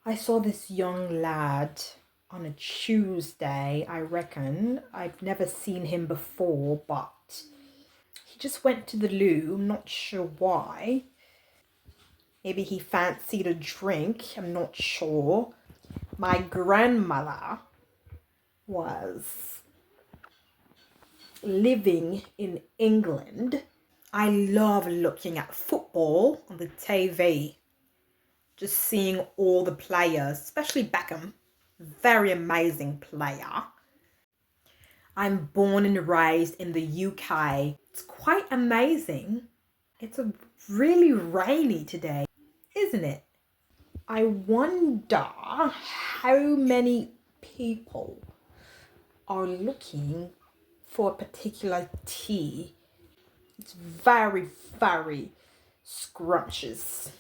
I saw this young lad on a Tuesday, I reckon. I've never seen him before, but he just went to the loo. I'm not sure why. Maybe he fancied a drink. I'm not sure. My grandmother was living in England. I love looking at football on the TV. Just seeing all the players, especially Beckham. Very amazing player. I'm born and raised in the UK. It's quite amazing. It's a really rainy today, isn't it? I wonder how many people are looking for a particular tea. It's very, very scrumptious.